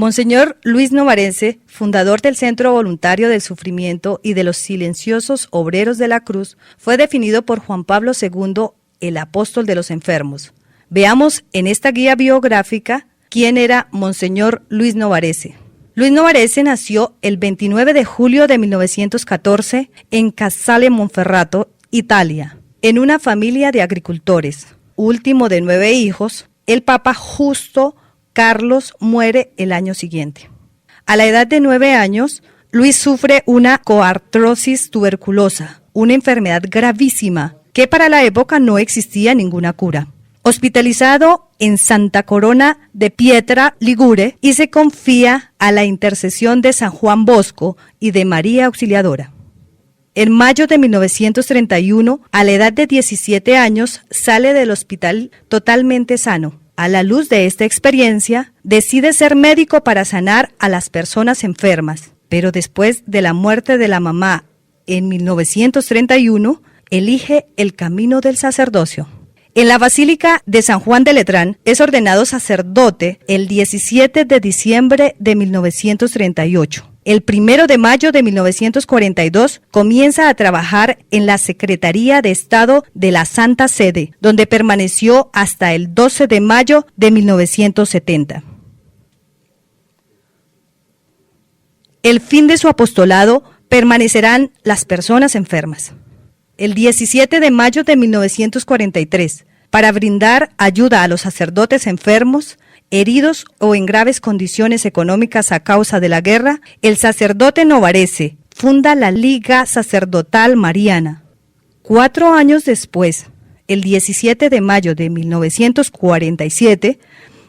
Monseñor Luis Novarese, fundador del Centro Voluntario del Sufrimiento y de los Silenciosos Obreros de la Cruz, fue definido por Juan Pablo II el apóstol de los enfermos. Veamos en esta guía biográfica quién era Monseñor Luis Novarese. Luis Novarese nació el 29 de julio de 1914 en Casale Monferrato, Italia, en una familia de agricultores. Último de 9 hijos, el Papa Justo Carlos muere el año siguiente. A la edad de 9 años, Luis sufre una coartrosis tuberculosa, una enfermedad gravísima que para la época no existía ninguna cura. Hospitalizado en Santa Corona de Pietra, Ligure, y se confía a la intercesión de San Juan Bosco y de María Auxiliadora. En mayo de 1931, a la edad de 17 años, sale del hospital totalmente sano. A la luz de esta experiencia, decide ser médico para sanar a las personas enfermas, pero después de la muerte de la mamá en 1931, elige el camino del sacerdocio. En la Basílica de San Juan de Letrán es ordenado sacerdote el 17 de diciembre de 1938. El 1 de mayo de 1942 comienza a trabajar en la Secretaría de Estado de la Santa Sede, donde permaneció hasta el 12 de mayo de 1970. El fin de su apostolado permanecerán las personas enfermas. El 17 de mayo de 1943, para brindar ayuda a los sacerdotes enfermos, heridos o en graves condiciones económicas a causa de la guerra, el sacerdote Novarese funda la Liga Sacerdotal Mariana. 4 años después, el 17 de mayo de 1947,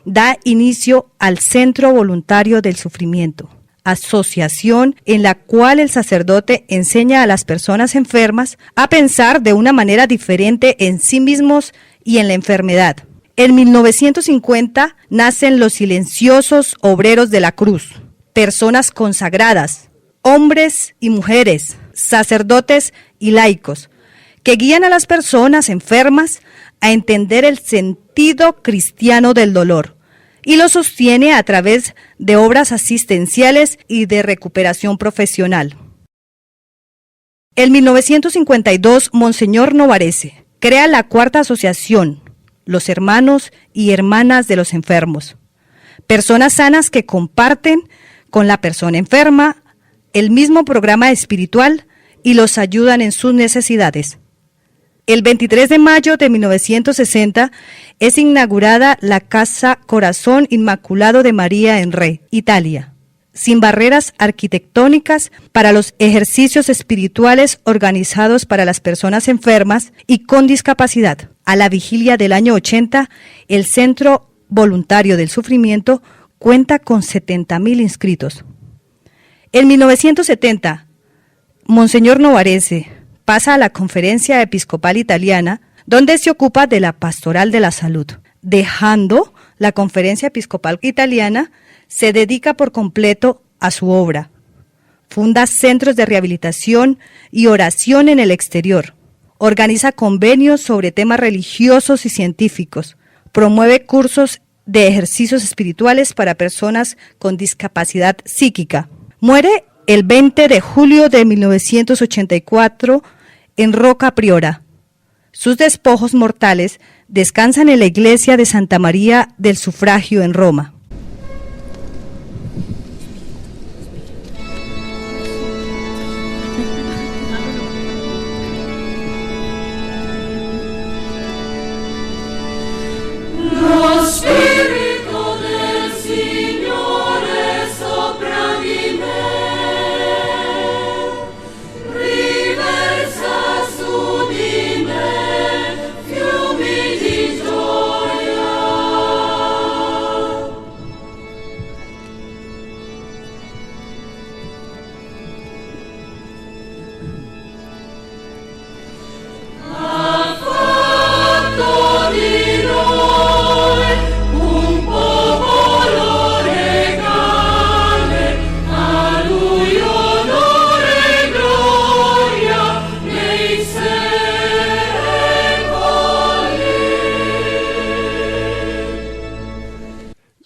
da inicio al Centro Voluntario del Sufrimiento, asociación en la cual el sacerdote enseña a las personas enfermas a pensar de una manera diferente en sí mismos y en la enfermedad. En 1950 nacen los Silenciosos Obreros de la Cruz, personas consagradas, hombres y mujeres, sacerdotes y laicos, que guían a las personas enfermas a entender el sentido cristiano del dolor y lo sostiene a través de obras asistenciales y de recuperación profesional. En 1952, Monseñor Novarese crea la cuarta asociación, los hermanos y hermanas de los enfermos, personas sanas que comparten con la persona enferma el mismo programa espiritual y los ayudan en sus necesidades. El 23 de mayo de 1960 es inaugurada la Casa Corazón Inmaculado de María en Re, Italia, sin barreras arquitectónicas para los ejercicios espirituales organizados para las personas enfermas y con discapacidad. A la vigilia del año 80, el Centro Voluntario del Sufrimiento cuenta con 70,000 inscritos. En 1970, Monseñor Novarese pasa a la Conferencia Episcopal Italiana, donde se ocupa de la pastoral de la salud. Dejando la Conferencia Episcopal Italiana, se dedica por completo a su obra. Funda centros de rehabilitación y oración en el exterior. Organiza convenios sobre temas religiosos y científicos. Promueve cursos de ejercicios espirituales para personas con discapacidad psíquica. Muere el 20 de julio de 1984 en Roca Priora. Sus despojos mortales descansan en la iglesia de Santa María del Sufragio en Roma.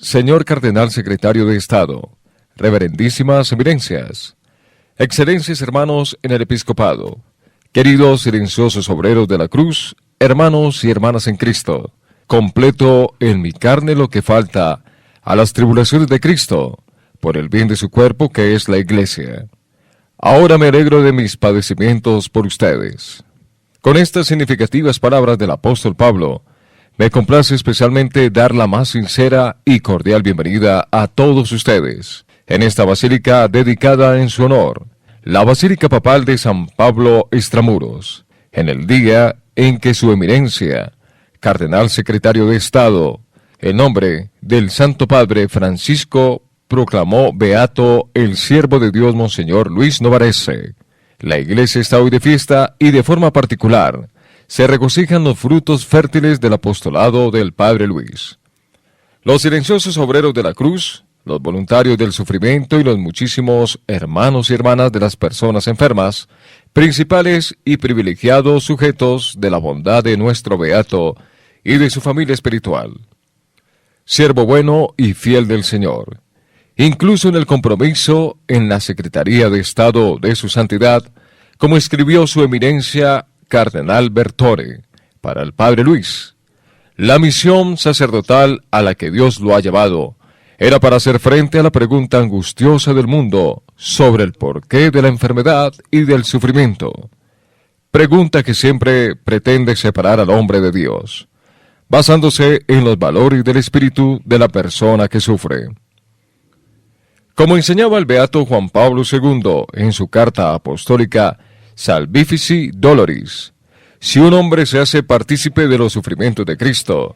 señor Cardenal Secretario de Estado, reverendísimas eminencias, excelencias hermanos en el episcopado, queridos silenciosos obreros de la cruz, hermanos y hermanas en Cristo, completo en mi carne lo que falta a las tribulaciones de Cristo, por el bien de su cuerpo que es la Iglesia. Ahora me alegro de mis padecimientos por ustedes. Con estas significativas palabras del apóstol Pablo, me complace especialmente dar la más sincera y cordial bienvenida a todos ustedes en esta basílica dedicada en su honor, la Basílica Papal de San Pablo Extramuros, en el día en que su eminencia, Cardenal Secretario de Estado, en nombre del Santo Padre Francisco, proclamó beato el siervo de Dios Monseñor Luis Novarese. La Iglesia está hoy de fiesta y de forma particular se regocijan los frutos fértiles del apostolado del Padre Luis. Los silenciosos obreros de la cruz, los voluntarios del sufrimiento y los muchísimos hermanos y hermanas de las personas enfermas, principales y privilegiados sujetos de la bondad de nuestro beato y de su familia espiritual. Siervo bueno y fiel del Señor, incluso en el compromiso en la Secretaría de Estado de su Santidad, como escribió su eminencia Cardenal Bertore para el Padre Luis. La misión sacerdotal a la que Dios lo ha llevado era para hacer frente a la pregunta angustiosa del mundo sobre el porqué de la enfermedad y del sufrimiento. Pregunta que siempre pretende separar al hombre de Dios, basándose en los valores del espíritu de la persona que sufre. Como enseñaba el beato Juan Pablo II en su carta apostólica Salvifici Doloris, si un hombre se hace partícipe de los sufrimientos de Cristo,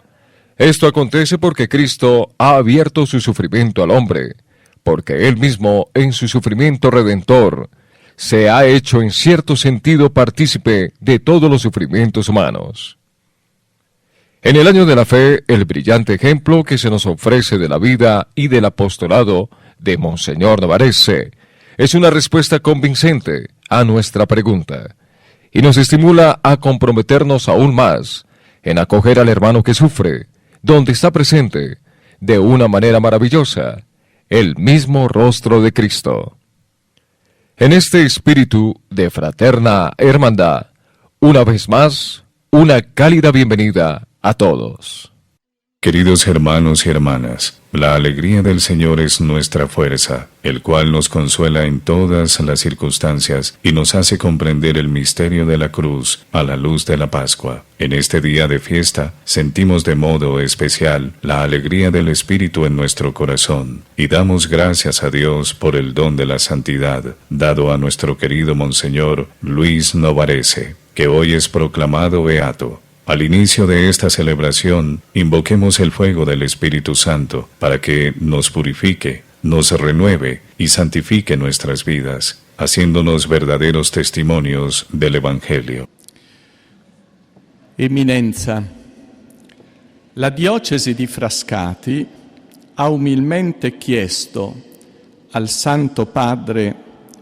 esto acontece porque Cristo ha abierto su sufrimiento al hombre, porque Él mismo en su sufrimiento redentor se ha hecho en cierto sentido partícipe de todos los sufrimientos humanos. En el año de la fe, el brillante ejemplo que se nos ofrece de la vida y del apostolado de Monseñor Novarese es una respuesta convincente a nuestra pregunta y nos estimula a comprometernos aún más en acoger al hermano que sufre, donde está presente, de una manera maravillosa, el mismo rostro de Cristo. En este espíritu de fraterna hermandad, una vez más, una cálida bienvenida a todos. Queridos hermanos y hermanas, la alegría del Señor es nuestra fuerza, el cual nos consuela en todas las circunstancias y nos hace comprender el misterio de la cruz a la luz de la Pascua. En este día de fiesta, sentimos de modo especial la alegría del Espíritu en nuestro corazón y damos gracias a Dios por el don de la santidad dado a nuestro querido Monseñor Luis Novarese, que hoy es proclamado beato. Al inicio de esta celebración, invoquemos el fuego del Espíritu Santo para que nos purifique, nos renueve y santifique nuestras vidas, haciéndonos verdaderos testimonios del Evangelio. Eminenza, la diocesi di Frascati ha umilmente chiesto al Santo Padre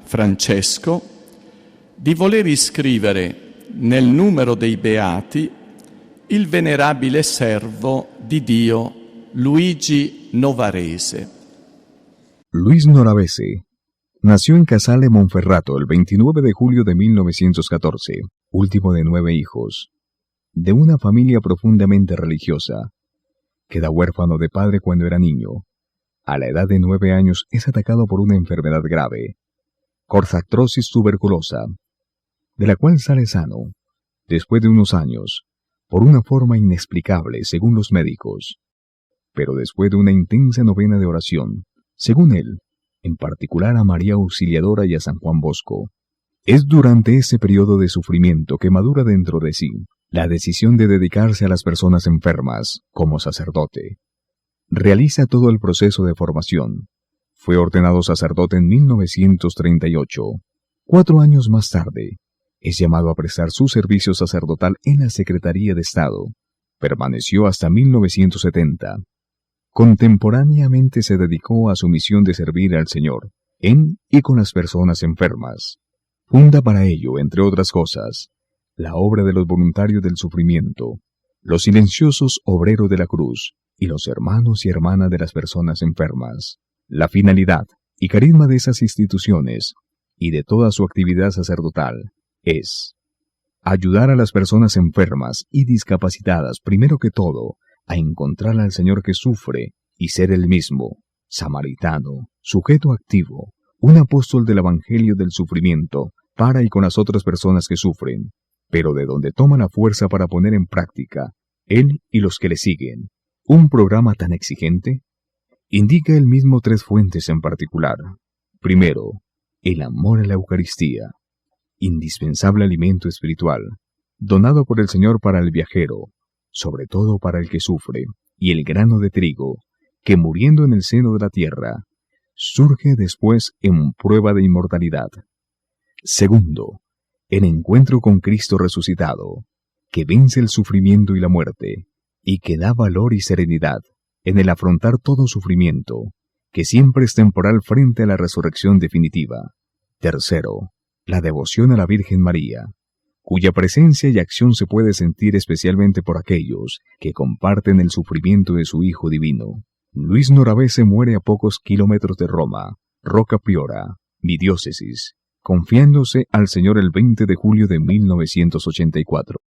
Francesco di voler iscrivere nel numero dei beati il venerabile servo di Dio Luigi Novarese. Luis Novarese nació en Casale Monferrato el 29 de julio de 1914, último de 9 hijos, de una familia profundamente religiosa. Queda huérfano de padre cuando era niño. A la edad de 9 años es atacado por una enfermedad grave, corzartrosis tuberculosa, de la cual sale sano, después de unos años, por una forma inexplicable según los médicos. Pero después de una intensa novena de oración, según él, en particular a María Auxiliadora y a San Juan Bosco, es durante ese periodo de sufrimiento que madura dentro de sí la decisión de dedicarse a las personas enfermas como sacerdote. Realiza todo el proceso de formación. Fue ordenado sacerdote en 1938. 4 años más tarde, es llamado a prestar su servicio sacerdotal en la Secretaría de Estado. Permaneció hasta 1970. Contemporáneamente se dedicó a su misión de servir al Señor, en y con las personas enfermas. Funda para ello, entre otras cosas, la obra de los voluntarios del sufrimiento, los silenciosos obreros de la cruz y los hermanos y hermanas de las personas enfermas. La finalidad y carisma de esas instituciones y de toda su actividad sacerdotal es ayudar a las personas enfermas y discapacitadas, primero que todo, a encontrar al Señor que sufre y ser el mismo, samaritano, sujeto activo, un apóstol del Evangelio del sufrimiento para y con las otras personas que sufren, pero de donde toma la fuerza para poner en práctica, él y los que le siguen, un programa tan exigente. Indica él mismo 3 fuentes en particular. Primero, el amor a la Eucaristía, indispensable alimento espiritual, donado por el Señor para el viajero, sobre todo para el que sufre, y el grano de trigo, que muriendo en el seno de la tierra, surge después en prueba de inmortalidad. Segundo, el encuentro con Cristo resucitado, que vence el sufrimiento y la muerte, y que da valor y serenidad en el afrontar todo sufrimiento, que siempre es temporal frente a la resurrección definitiva. Tercero, la devoción a la Virgen María, cuya presencia y acción se puede sentir especialmente por aquellos que comparten el sufrimiento de su Hijo Divino. Luis Noravese muere a pocos kilómetros de Roma, Rocca Priora, mi diócesis, confiándose al Señor el 20 de julio de 1984.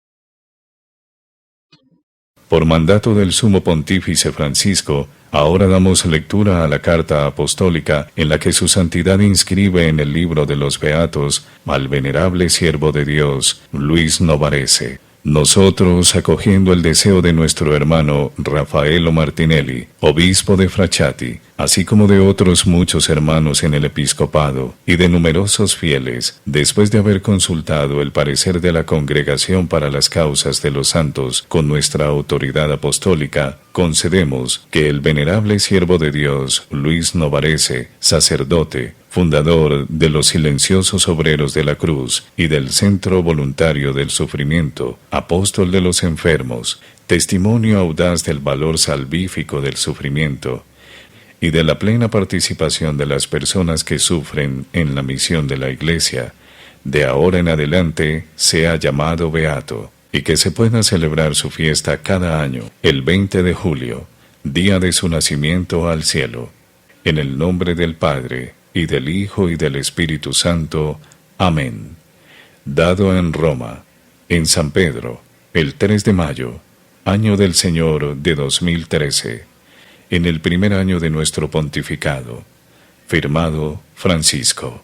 Por mandato del Sumo Pontífice Francisco, ahora damos lectura a la carta apostólica en la que su santidad inscribe en el libro de los Beatos al venerable siervo de Dios, Luis Novarese. Nosotros, acogiendo el deseo de nuestro hermano Raffaello Martinelli, obispo de Frachati, así como de otros muchos hermanos en el episcopado y de numerosos fieles, después de haber consultado el parecer de la Congregación para las Causas de los Santos con nuestra autoridad apostólica, concedemos que el venerable siervo de Dios, Luis Novarese, sacerdote, fundador de los Silenciosos Obreros de la Cruz y del Centro Voluntario del Sufrimiento, apóstol de los enfermos, testimonio audaz del valor salvífico del sufrimiento y de la plena participación de las personas que sufren en la misión de la Iglesia, de ahora en adelante sea llamado beato, y que se pueda celebrar su fiesta cada año, el 20 de julio, día de su nacimiento al cielo, en el nombre del Padre, y del Hijo y del Espíritu Santo. Amén. Dado en Roma, en San Pedro, el 3 de mayo, año del Señor de 2013, en el primer año de nuestro pontificado. Firmado Francisco.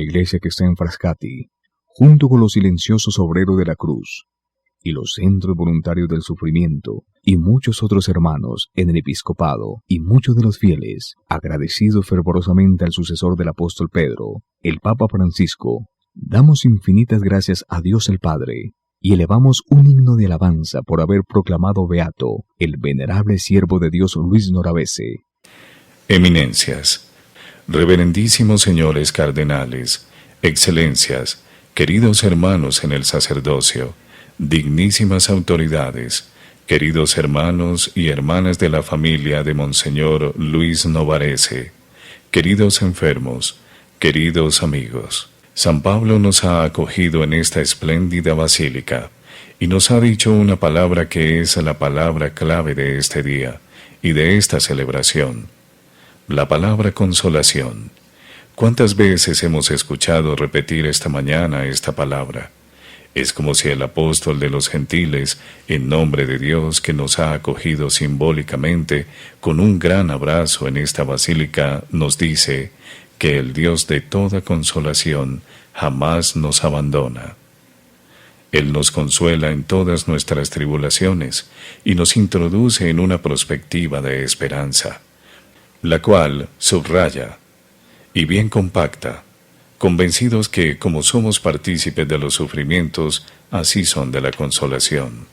iglesia que está en Frascati, junto con los silenciosos obreros de la cruz, y los centros voluntarios del sufrimiento, y muchos otros hermanos en el episcopado, y muchos de los fieles, agradecidos fervorosamente al sucesor del apóstol Pedro, el Papa Francisco, damos infinitas gracias a Dios el Padre, y elevamos un himno de alabanza por haber proclamado beato el venerable siervo de Dios Luis Noravese. Eminencias, reverendísimos señores cardenales, excelencias, queridos hermanos en el sacerdocio, dignísimas autoridades, queridos hermanos y hermanas de la familia de Monseñor Luis Novarese, queridos enfermos, queridos amigos. San Pablo nos ha acogido en esta espléndida basílica y nos ha dicho una palabra que es la palabra clave de este día y de esta celebración, la palabra consolación. ¿Cuántas veces hemos escuchado repetir esta mañana esta palabra? Es como si el apóstol de los gentiles, en nombre de Dios que nos ha acogido simbólicamente con un gran abrazo en esta basílica, nos dice que el Dios de toda consolación jamás nos abandona. Él nos consuela en todas nuestras tribulaciones y nos introduce en una perspectiva de esperanza, la cual subraya y bien compacta, convencidos que, como somos partícipes de los sufrimientos, así son de la consolación.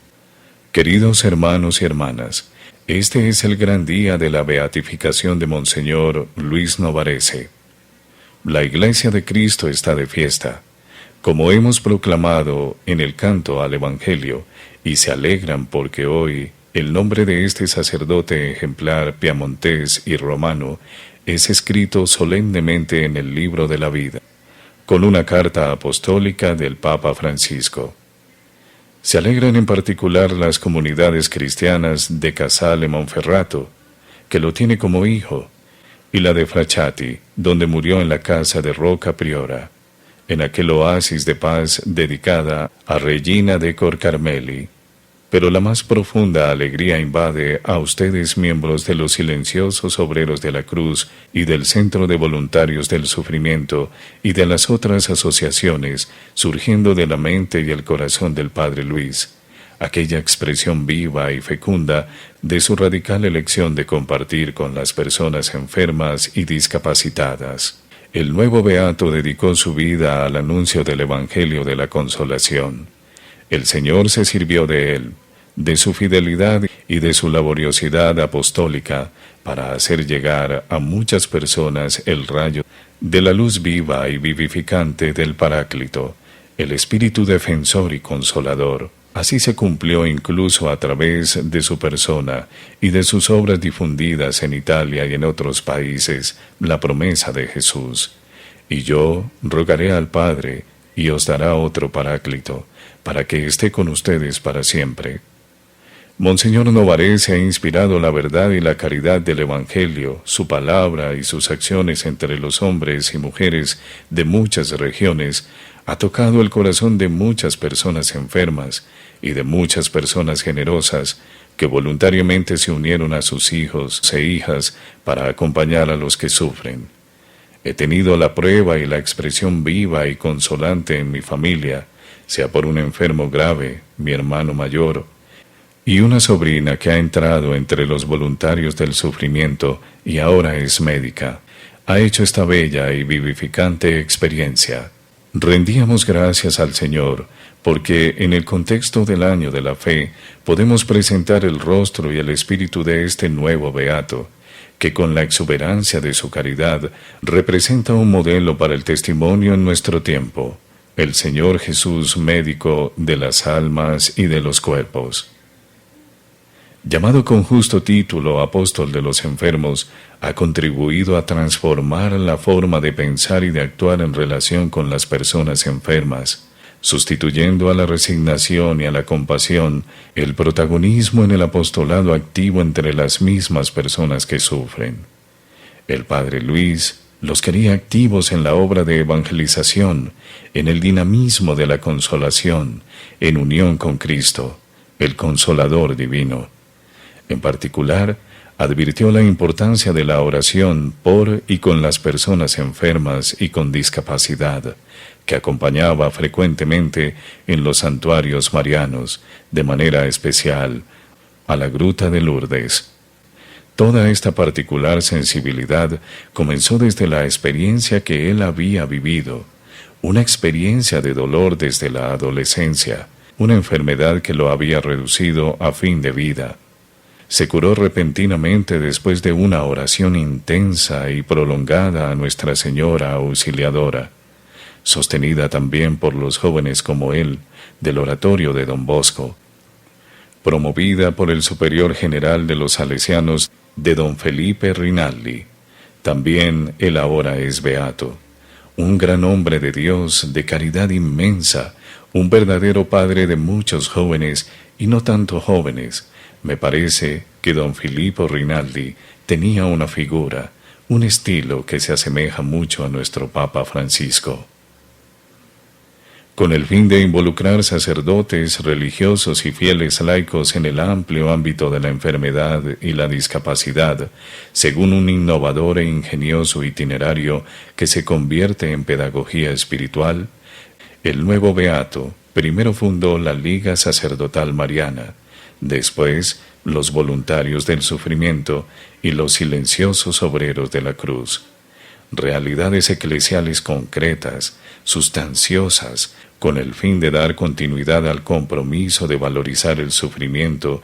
Queridos hermanos y hermanas, este es el gran día de la beatificación de Monseñor Luis Novarese. La Iglesia de Cristo está de fiesta, como hemos proclamado en el canto al Evangelio, y se alegran porque hoy el nombre de este sacerdote ejemplar piamontés y romano es escrito solemnemente en el libro de la vida, con una carta apostólica del Papa Francisco. Se alegran en particular las comunidades cristianas de Casale Monferrato, que lo tiene como hijo, y la de Frascati, donde murió en la casa de Rocca Priora, en aquel oasis de paz dedicada a Regina de Cor Carmeli. Pero la más profunda alegría invade a ustedes, miembros de los silenciosos obreros de la cruz y del Centro de Voluntarios del Sufrimiento y de las otras asociaciones surgiendo de la mente y el corazón del Padre Luis, aquella expresión viva y fecunda de su radical elección de compartir con las personas enfermas y discapacitadas. El nuevo beato dedicó su vida al anuncio del Evangelio de la Consolación. El Señor se sirvió de él, de su fidelidad y de su laboriosidad apostólica para hacer llegar a muchas personas el rayo de la luz viva y vivificante del Paráclito, el Espíritu defensor y consolador. Así se cumplió incluso a través de su persona y de sus obras difundidas en Italia y en otros países, la promesa de Jesús. Y yo rogaré al Padre, y os dará otro Paráclito, para que esté con ustedes para siempre. Monseñor Novarese ha inspirado la verdad y la caridad del Evangelio, su palabra y sus acciones entre los hombres y mujeres de muchas regiones, ha tocado el corazón de muchas personas enfermas y de muchas personas generosas que voluntariamente se unieron a sus hijos e hijas para acompañar a los que sufren. He tenido la prueba y la expresión viva y consolante en mi familia, sea por un enfermo grave, mi hermano mayor, y una sobrina que ha entrado entre los voluntarios del sufrimiento y ahora es médica. Ha hecho esta bella y vivificante experiencia. Rendíamos gracias al Señor, porque en el contexto del año de la fe podemos presentar el rostro y el espíritu de este nuevo beato, que con la exuberancia de su caridad representa un modelo para el testimonio en nuestro tiempo, el Señor Jesús, médico de las almas y de los cuerpos. Llamado con justo título apóstol de los enfermos, ha contribuido a transformar la forma de pensar y de actuar en relación con las personas enfermas, sustituyendo a la resignación y a la compasión el protagonismo en el apostolado activo entre las mismas personas que sufren. El Padre Luis los quería activos en la obra de evangelización, en el dinamismo de la consolación, en unión con Cristo, el Consolador divino. En particular, advirtió la importancia de la oración por y con las personas enfermas y con discapacidad, que acompañaba frecuentemente en los santuarios marianos, de manera especial a la Gruta de Lourdes. Toda esta particular sensibilidad comenzó desde la experiencia que él había vivido, una experiencia de dolor desde la adolescencia, una enfermedad que lo había reducido a fin de vida. Se curó repentinamente después de una oración intensa y prolongada a Nuestra Señora Auxiliadora, sostenida también por los jóvenes como él del oratorio de Don Bosco, promovida por el superior general de los salesianos de Don Felipe Rinaldi. También él ahora es beato, un gran hombre de Dios, de caridad inmensa, un verdadero padre de muchos jóvenes y no tanto jóvenes. Me parece que don Filippo Rinaldi tenía una figura, un estilo que se asemeja mucho a nuestro Papa Francisco. Con el fin de involucrar sacerdotes, religiosos y fieles laicos en el amplio ámbito de la enfermedad y la discapacidad, según un innovador e ingenioso itinerario que se convierte en pedagogía espiritual, el nuevo beato primero fundó la Liga Sacerdotal Mariana, después los Voluntarios del Sufrimiento y los Silenciosos Obreros de la Cruz. Realidades eclesiales concretas, sustanciosas, con el fin de dar continuidad al compromiso de valorizar el sufrimiento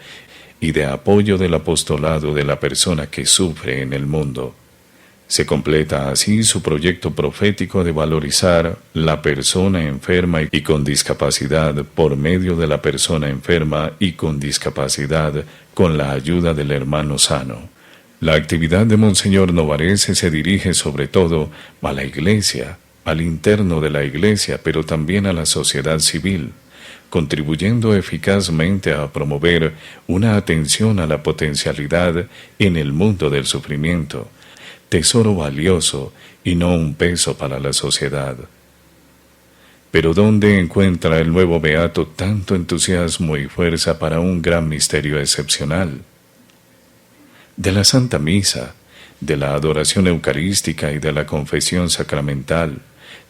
y de apoyo del apostolado de la persona que sufre en el mundo. Se completa así su proyecto profético de valorizar la persona enferma y con discapacidad por medio de la persona enferma y con discapacidad con la ayuda del hermano sano. La actividad de Monseñor Novarese se dirige sobre todo a la Iglesia, al interno de la Iglesia, pero también a la sociedad civil, contribuyendo eficazmente a promover una atención a la potencialidad en el mundo del sufrimiento, tesoro valioso y no un peso para la sociedad. Pero ¿dónde encuentra el nuevo beato tanto entusiasmo y fuerza para un gran misterio excepcional? De la Santa Misa, de la adoración eucarística y de la confesión sacramental,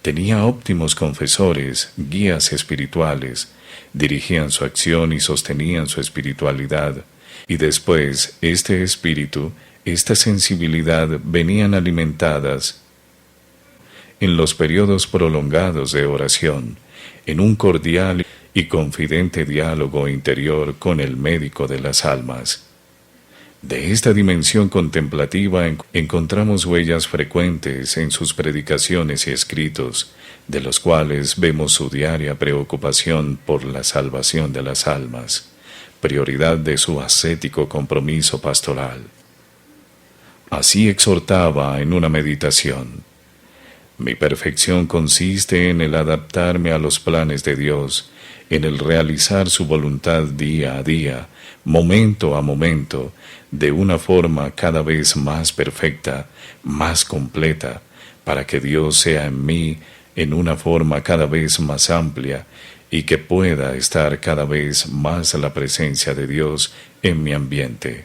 tenía óptimos confesores, guías espirituales, dirigían su acción y sostenían su espiritualidad, y después este espíritu, esta sensibilidad venían alimentadas en los periodos prolongados de oración, en un cordial y confidente diálogo interior con el médico de las almas. De esta dimensión contemplativa encontramos huellas frecuentes en sus predicaciones y escritos, de los cuales vemos su diaria preocupación por la salvación de las almas, prioridad de su ascético compromiso pastoral. Así exhortaba en una meditación: mi perfección consiste en el adaptarme a los planes de Dios, en el realizar su voluntad día a día, momento a momento, de una forma cada vez más perfecta, más completa, para que Dios sea en mí en una forma cada vez más amplia y que pueda estar cada vez más la presencia de Dios en mi ambiente.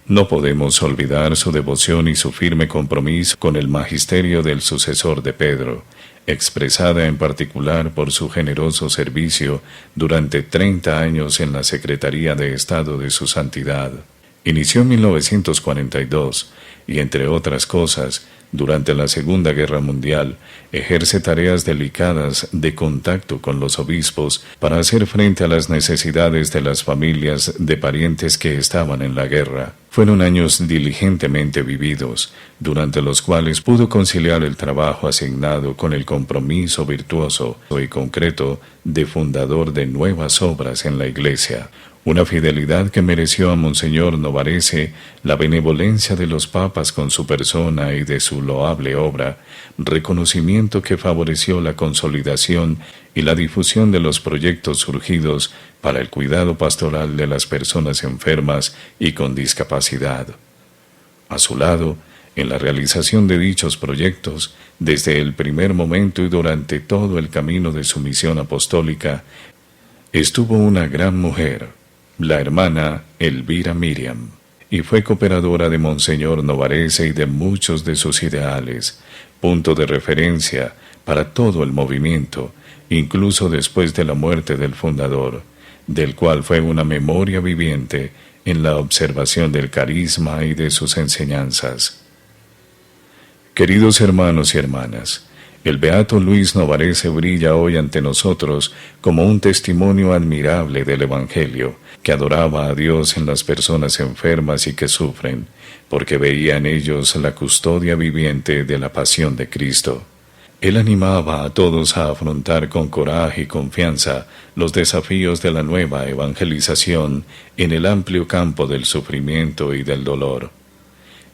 No podemos olvidar su devoción y su firme compromiso con el magisterio del sucesor de Pedro, expresada en particular por su generoso servicio durante 30 años en la Secretaría de Estado de su Santidad. Inició en 1942 y, entre otras cosas, durante la Segunda Guerra Mundial, ejerce tareas delicadas de contacto con los obispos para hacer frente a las necesidades de las familias de parientes que estaban en la guerra. Fueron años diligentemente vividos, durante los cuales pudo conciliar el trabajo asignado con el compromiso virtuoso y concreto de fundador de nuevas obras en la Iglesia. Una fidelidad que mereció a Monseñor Novarese la benevolencia de los papas con su persona y de su loable obra, reconocimiento que favoreció la consolidación y la difusión de los proyectos surgidos para el cuidado pastoral de las personas enfermas y con discapacidad. A su lado, en la realización de dichos proyectos, desde el primer momento y durante todo el camino de su misión apostólica, estuvo una gran mujer, la hermana Elvira Miriam, y fue cooperadora de Monseñor Novarese y de muchos de sus ideales, punto de referencia para todo el movimiento, incluso después de la muerte del fundador, del cual fue una memoria viviente en la observación del carisma y de sus enseñanzas. Queridos hermanos y hermanas, el beato Luis Novarese brilla hoy ante nosotros como un testimonio admirable del Evangelio, que adoraba a Dios en las personas enfermas y que sufren, porque veía en ellos la custodia viviente de la pasión de Cristo. Él animaba a todos a afrontar con coraje y confianza los desafíos de la nueva evangelización en el amplio campo del sufrimiento y del dolor.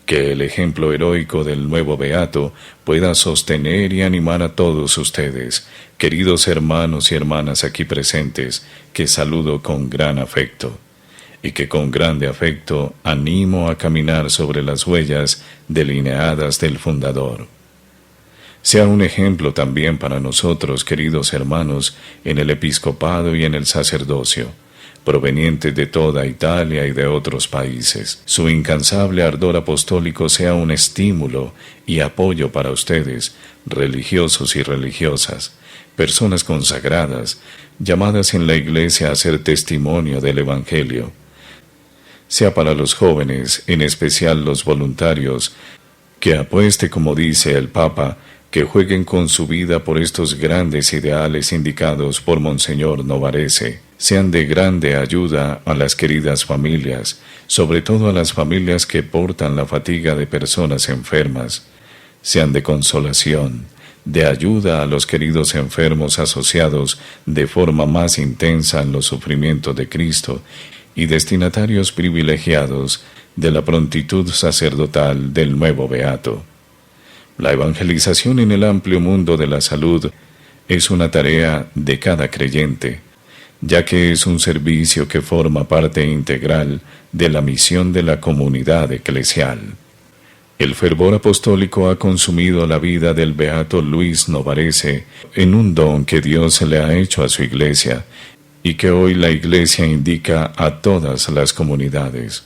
Que el ejemplo heroico del nuevo beato pueda sostener y animar a todos ustedes, queridos hermanos y hermanas aquí presentes, que saludo con gran afecto, y que con grande afecto animo a caminar sobre las huellas delineadas del fundador. Sea un ejemplo también para nosotros, queridos hermanos, en el episcopado y en el sacerdocio, provenientes de toda Italia y de otros países. Su incansable ardor apostólico sea un estímulo y apoyo para ustedes, religiosos y religiosas, personas consagradas, llamadas en la Iglesia a ser testimonio del Evangelio. Sea para los jóvenes, en especial los voluntarios, que apueste, como dice el Papa, que jueguen con su vida por estos grandes ideales indicados por Monseñor Novarese, sean de grande ayuda a las queridas familias, sobre todo a las familias que portan la fatiga de personas enfermas, sean de consolación, de ayuda a los queridos enfermos asociados de forma más intensa en los sufrimientos de Cristo y destinatarios privilegiados de la prontitud sacerdotal del nuevo beato. La evangelización en el amplio mundo de la salud es una tarea de cada creyente, ya que es un servicio que forma parte integral de la misión de la comunidad eclesial. El fervor apostólico ha consumido la vida del beato Luis Novarese en un don que Dios le ha hecho a su Iglesia y que hoy la Iglesia indica a todas las comunidades.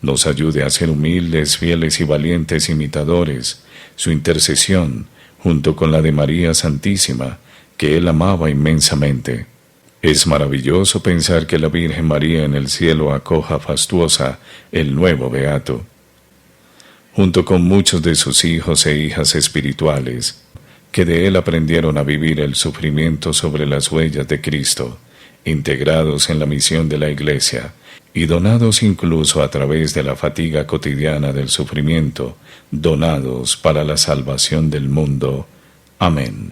Nos ayude a ser humildes, fieles y valientes imitadores. Su intercesión, junto con la de María Santísima, que él amaba inmensamente. Es maravilloso pensar que la Virgen María en el cielo acoja fastuosa el nuevo beato. Junto con muchos de sus hijos e hijas espirituales, que de él aprendieron a vivir el sufrimiento sobre las huellas de Cristo, integrados en la misión de la Iglesia, y donados incluso a través de la fatiga cotidiana del sufrimiento, donados para la salvación del mundo. Amén.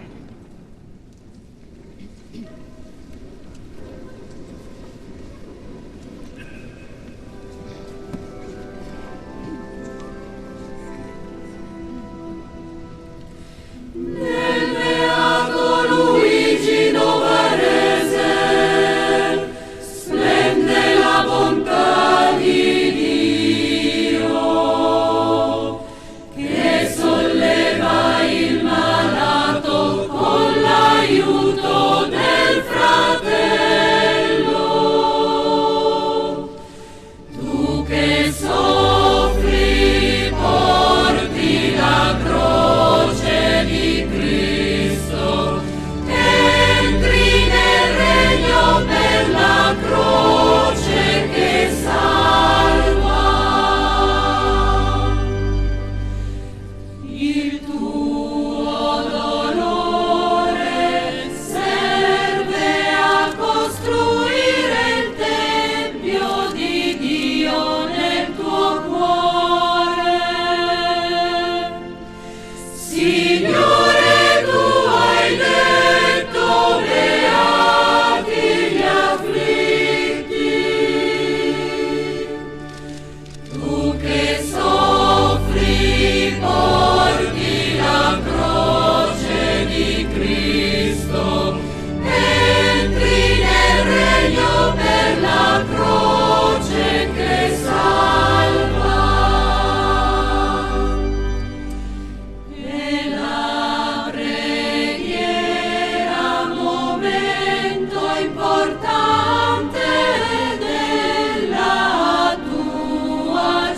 Importante della tua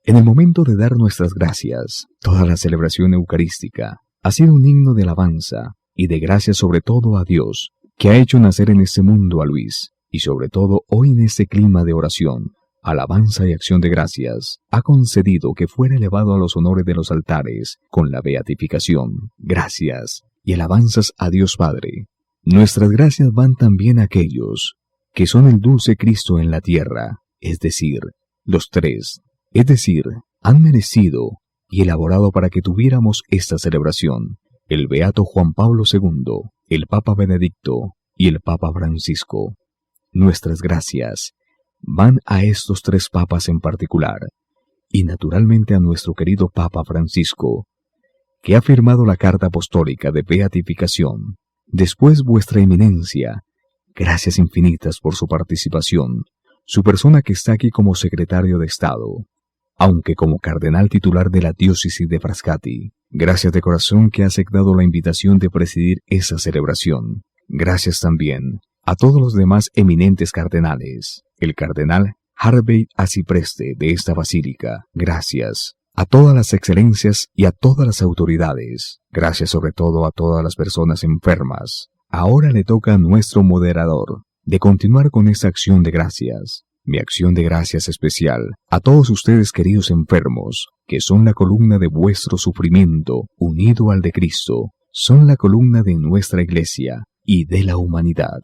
En el momento de dar nuestras gracias, toda la celebración eucarística ha sido un himno de alabanza y de gracias sobre todo a Dios, que ha hecho nacer en este mundo a Luis, y sobre todo hoy en este clima de oración, alabanza y acción de gracias, ha concedido que fuera elevado a los honores de los altares con la beatificación, gracias y alabanzas a Dios Padre. Nuestras gracias van también a aquellos que son el dulce Cristo en la tierra, es decir, los tres. Es decir, han merecido y elaborado para que tuviéramos esta celebración, el Beato Juan Pablo II, el Papa Benedicto y el Papa Francisco. Nuestras gracias van a estos tres papas en particular, y naturalmente a nuestro querido Papa Francisco, que ha firmado la Carta Apostólica de Beatificación. Después, Vuestra Eminencia, gracias infinitas por su participación, su persona que está aquí como secretario de Estado, aunque como cardenal titular de la diócesis de Frascati. Gracias de corazón que ha aceptado la invitación de presidir esa celebración. Gracias también a todos los demás eminentes cardenales. El cardenal Harvey Asipreste de esta basílica. Gracias a todas las excelencias y a todas las autoridades. Gracias sobre todo a todas las personas enfermas. Ahora le toca a nuestro moderador de continuar con esta acción de gracias. Mi acción de gracias especial a todos ustedes queridos enfermos, que son la columna de vuestro sufrimiento unido al de Cristo, son la columna de nuestra Iglesia y de la humanidad.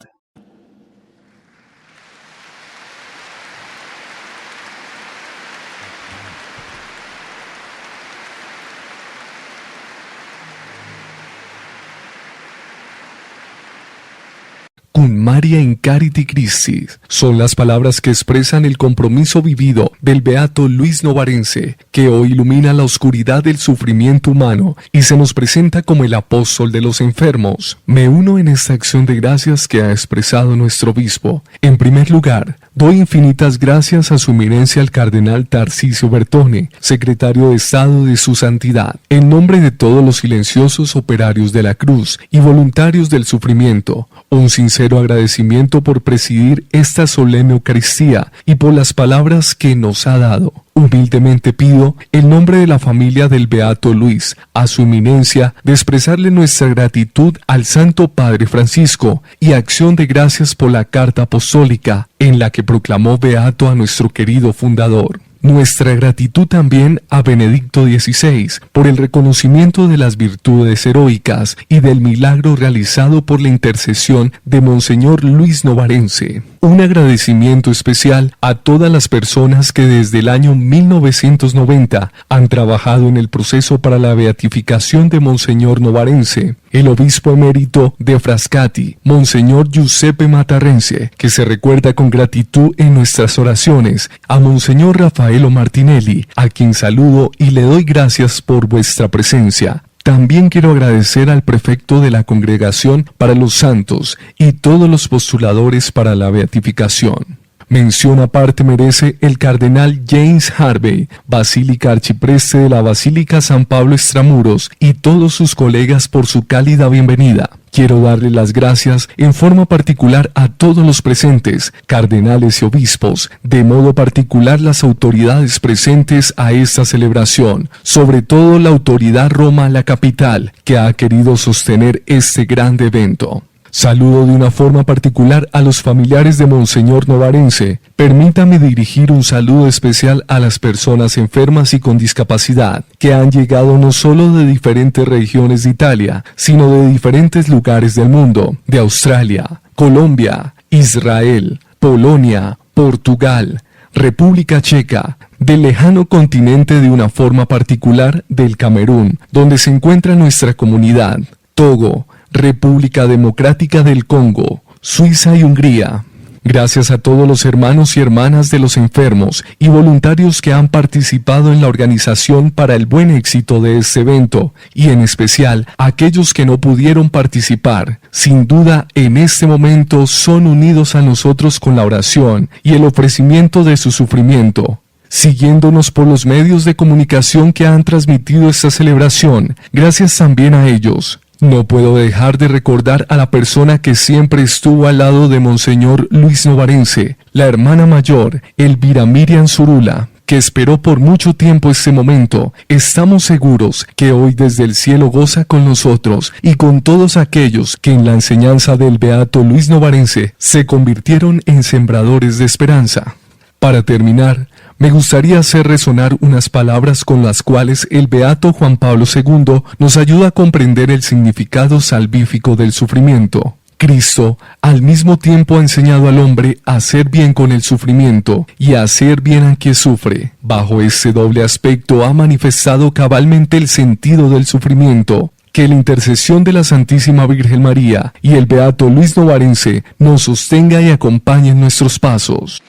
Cum Maria in Cariti Christi son las palabras que expresan el compromiso vivido del beato Luis Novarense, que hoy ilumina la oscuridad del sufrimiento humano y se nos presenta como el apóstol de los enfermos. Me uno en esta acción de gracias que ha expresado nuestro obispo. En primer lugar, doy infinitas gracias a su eminencia el cardenal Tarcisio Bertone, secretario de Estado de su Santidad, en nombre de todos los silenciosos operarios de la cruz y voluntarios del sufrimiento. Un sincero agradecimiento por presidir esta solemne Eucaristía y por las palabras que nos ha dado. Humildemente pido, en nombre de la familia del Beato Luis, a su eminencia, de expresarle nuestra gratitud al Santo Padre Francisco y acción de gracias por la Carta Apostólica, en la que proclamó beato a nuestro querido fundador. Nuestra gratitud también a Benedicto XVI por el reconocimiento de las virtudes heroicas y del milagro realizado por la intercesión de Monseñor Luis Novarense. Un agradecimiento especial a todas las personas que desde el año 1990 han trabajado en el proceso para la beatificación de Monseñor Novarense. El obispo emérito de Frascati, Monseñor Giuseppe Matarrense, que se recuerda con gratitud en nuestras oraciones, a Monseñor Raffaello Martinelli, a quien saludo y le doy gracias por vuestra presencia. También quiero agradecer al prefecto de la Congregación para los Santos y todos los postuladores para la beatificación. Mención aparte merece el cardenal James Harvey, basílica arcipreste de la Basílica San Pablo Extramuros, y todos sus colegas por su cálida bienvenida. Quiero darle las gracias en forma particular a todos los presentes, cardenales y obispos, de modo particular las autoridades presentes a esta celebración, sobre todo la autoridad Roma, la capital, que ha querido sostener este grande evento. Saludo de una forma particular a los familiares de Monseñor Novarense. Permítame dirigir un saludo especial a las personas enfermas y con discapacidad, que han llegado no solo de diferentes regiones de Italia, sino de diferentes lugares del mundo, de Australia, Colombia, Israel, Polonia, Portugal, República Checa, del lejano continente de una forma particular del Camerún, donde se encuentra nuestra comunidad, Togo, República Democrática del Congo, Suiza y Hungría. Gracias a todos los hermanos y hermanas de los enfermos y voluntarios que han participado en la organización para el buen éxito de este evento, y en especial a aquellos que no pudieron participar. Sin duda, en este momento son unidos a nosotros con la oración y el ofrecimiento de su sufrimiento, siguiéndonos por los medios de comunicación que han transmitido esta celebración. Gracias también a ellos. No puedo dejar de recordar a la persona que siempre estuvo al lado de Monseñor Luis Novarense, la hermana mayor, Elvira Miriam Zurula, que esperó por mucho tiempo este momento. Estamos seguros que hoy desde el cielo goza con nosotros y con todos aquellos que en la enseñanza del beato Luis Novarense se convirtieron en sembradores de esperanza. Para terminar, me gustaría hacer resonar unas palabras con las cuales el beato Juan Pablo II nos ayuda a comprender el significado salvífico del sufrimiento. Cristo al mismo tiempo ha enseñado al hombre a hacer bien con el sufrimiento y a hacer bien a quien sufre. Bajo este doble aspecto ha manifestado cabalmente el sentido del sufrimiento. Que la intercesión de la Santísima Virgen María y el beato Luis Novarense nos sostenga y acompañe en nuestros pasos.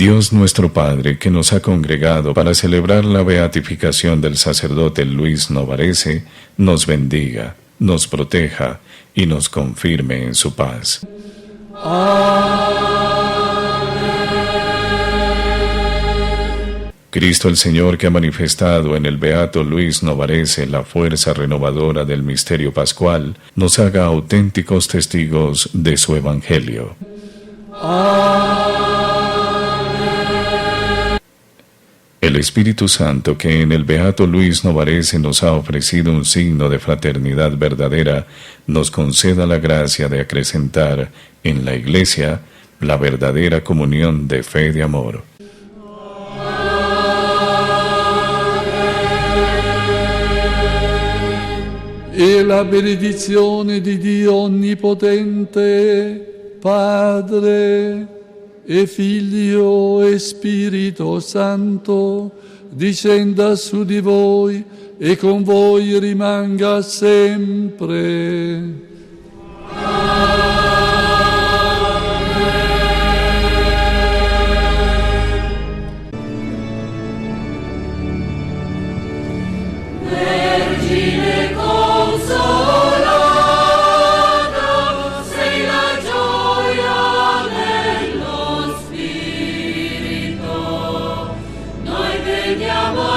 Dios nuestro Padre, que nos ha congregado para celebrar la beatificación del sacerdote Luis Novarense, nos bendiga, nos proteja y nos confirme en su paz. Cristo el Señor, que ha manifestado en el beato Luis Novarense la fuerza renovadora del misterio pascual, nos haga auténticos testigos de su evangelio. El Espíritu Santo, que en el beato Luis Novarense nos ha ofrecido un signo de fraternidad verdadera, nos conceda la gracia de acrecentar en la Iglesia la verdadera comunión de fe y de amor. E la benedizione di Dio Onnipotente, Padre e Figlio e Spirito Santo, discenda su di voi e con voi rimanga sempre. Veniamo